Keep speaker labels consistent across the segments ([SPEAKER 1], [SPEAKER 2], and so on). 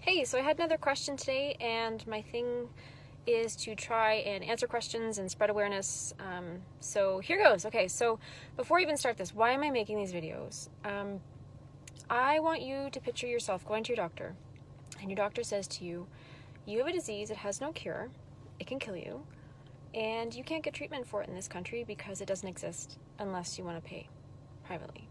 [SPEAKER 1] Hey, so I had another question today, and my thing is to try and answer questions and spread awareness. So here goes. Okay, so before I even start this, why am I making these videos? I want you to picture yourself going to your doctor, and your doctor says to you, you have a disease, it has no cure, it can kill you, and you can't get treatment for it in this country because it doesn't exist unless you want to pay privately.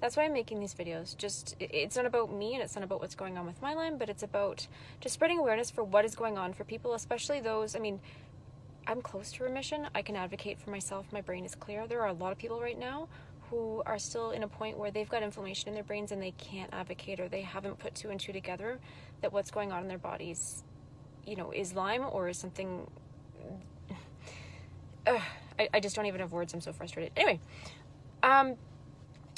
[SPEAKER 1] That's why I'm making these videos. It's not about me and it's not about what's going on with my Lyme, but it's about just spreading awareness for what is going on for people, especially those, I'm close to remission. I can advocate for myself. My brain is clear. There are a lot of people right now who are still in a point where they've got inflammation in their brains and they can't advocate, or they haven't put two and two together that what's going on in their bodies, is Lyme or is something. I just don't even have words. I'm so frustrated. Anyway,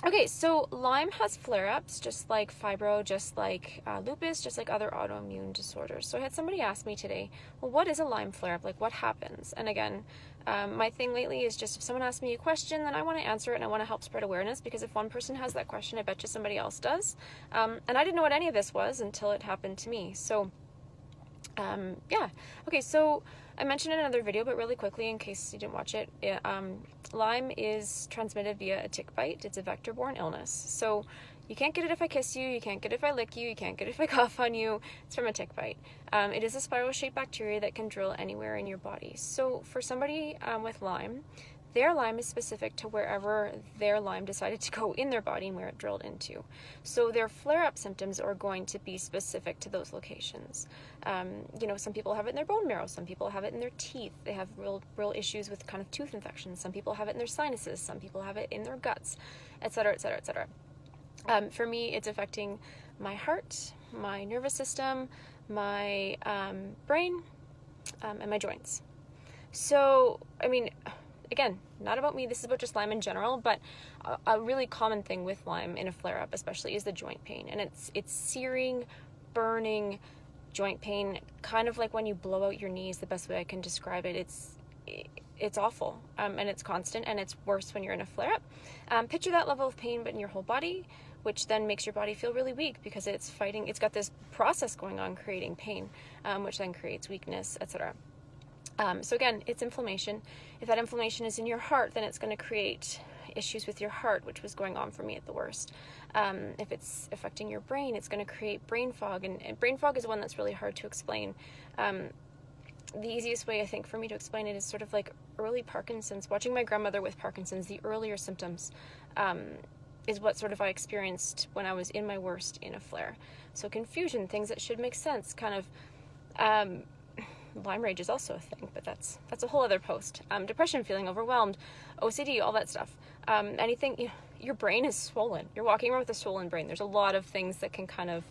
[SPEAKER 1] okay, so Lyme has flare-ups, just like fibro, just like lupus, just like other autoimmune disorders. So I had somebody ask me today, well, what is a Lyme flare-up? Like, what happens? And again, my thing lately is just if someone asks me a question, then I want to answer it and I want to help spread awareness, because if one person has that question, I bet you somebody else does. And I didn't know what any of this was until it happened to me. So yeah. Okay, so I mentioned in another video, but really quickly in case you didn't watch it, Lyme is transmitted via a tick bite. It's a vector-borne illness. So you can't get it if I kiss you, you can't get it if I lick you, you can't get it if I cough on you. It's from a tick bite. It is a spiral-shaped bacteria that can drill anywhere in your body. So for somebody with Lyme, their Lyme is specific to wherever their Lyme decided to go in their body and where it drilled into. So their flare-up symptoms are going to be specific to those locations. Some people have it in their bone marrow, some people have it in their teeth. They have real issues with kind of tooth infections. Some people have it in their sinuses, some people have it in their guts, etc., etc., etc. For me, it's affecting my heart, my nervous system, my brain, and my joints. So, again, not about me, this is about just Lyme in general, but a really common thing with Lyme in a flare-up especially is the joint pain. And it's searing, burning joint pain, kind of like when you blow out your knees, the best way I can describe it. It's awful, and it's constant, and it's worse when you're in a flare-up. Picture that level of pain, but in your whole body, which then makes your body feel really weak because it's got this process going on creating pain, which then creates weakness, etc. So again, it's inflammation. If that inflammation is in your heart, then it's going to create issues with your heart, which was going on for me at the worst. If it's affecting your brain, it's going to create brain fog, and brain fog is one that's really hard to explain. The easiest way, I think, for me to explain it is sort of like early Parkinson's. Watching my grandmother with Parkinson's, the earlier symptoms is what sort of I experienced when I was in my worst in a flare. So confusion, things that should make sense, kind of. Lyme rage is also a thing, but that's a whole other post. Depression, feeling overwhelmed, OCD, all that stuff. Anything, your brain is swollen. You're walking around with a swollen brain. There's a lot of things that can kind of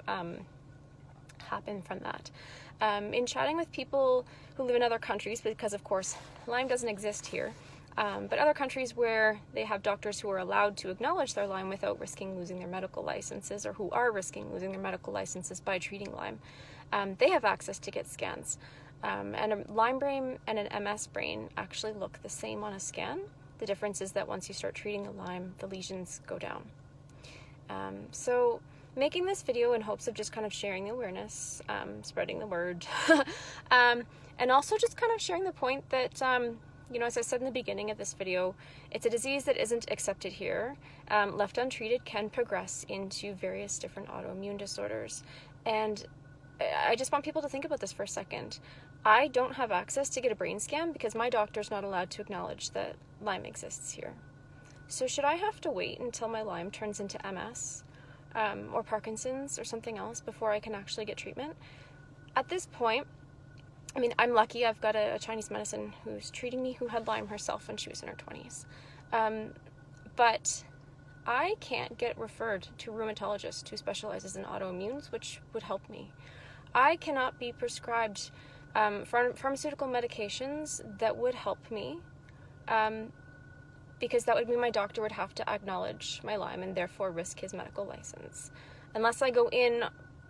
[SPEAKER 1] happen from that. In chatting with people who live in other countries, because of course Lyme doesn't exist here, but other countries where they have doctors who are allowed to acknowledge their Lyme without risking losing their medical licenses, or who are risking losing their medical licenses by treating Lyme, they have access to get scans. And a Lyme brain and an MS brain actually look the same on a scan. The difference is that once you start treating the Lyme, the lesions go down. So making this video in hopes of just kind of sharing the awareness, spreading the word, and also just kind of sharing the point that, as I said in the beginning of this video, it's a disease that isn't accepted here. Left untreated can progress into various different autoimmune disorders. And I just want people to think about this for a second. I don't have access to get a brain scan because my doctor's not allowed to acknowledge that Lyme exists here. So should I have to wait until my Lyme turns into MS or Parkinson's or something else before I can actually get treatment? At this point, I'm lucky. I've got a Chinese medicine who's treating me who had Lyme herself when she was in her 20s. But I can't get referred to a rheumatologist who specializes in autoimmunes, which would help me. I cannot be prescribed pharmaceutical medications that would help me, because that would mean my doctor would have to acknowledge my Lyme and therefore risk his medical license. Unless I go in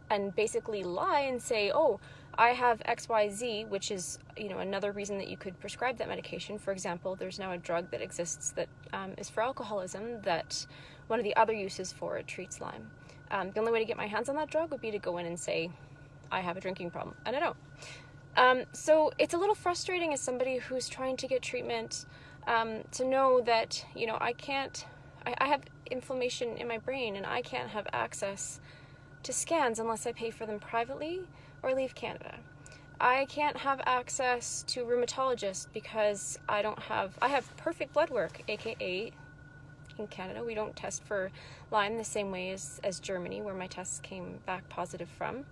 [SPEAKER 1] and basically lie and say, oh, I have XYZ, which is, another reason that you could prescribe that medication. For example, there's now a drug that exists that is for alcoholism, that one of the other uses for it treats Lyme. The only way to get my hands on that drug would be to go in and say, I have a drinking problem, and I don't. So it's a little frustrating as somebody who's trying to get treatment, to know that, you know, I have inflammation in my brain and I can't have access to scans unless I pay for them privately or leave Canada. I can't have access to rheumatologists because I have perfect blood work, aka in Canada we don't test for Lyme the same way as Germany, where my tests came back positive from.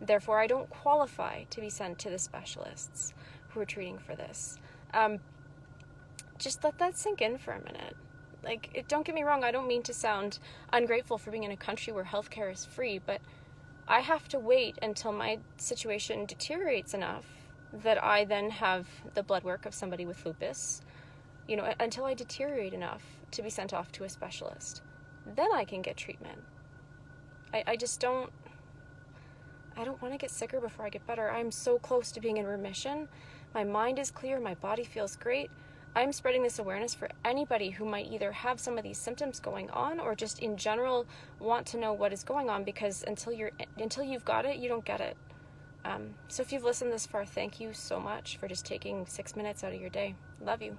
[SPEAKER 1] Therefore, I don't qualify to be sent to the specialists who are treating for this. Just let that sink in for a minute. Like, don't get me wrong, I don't mean to sound ungrateful for being in a country where healthcare is free, but I have to wait until my situation deteriorates enough that I then have the blood work of somebody with lupus, you know, until I deteriorate enough to be sent off to a specialist. Then I can get treatment. I don't want to get sicker before I get better. I'm so close to being in remission. My mind is clear. My body feels great. I'm spreading this awareness for anybody who might either have some of these symptoms going on or just in general want to know what is going on, because until you've got it, you don't get it. So if you've listened this far, thank you so much for just taking 6 minutes out of your day. Love you.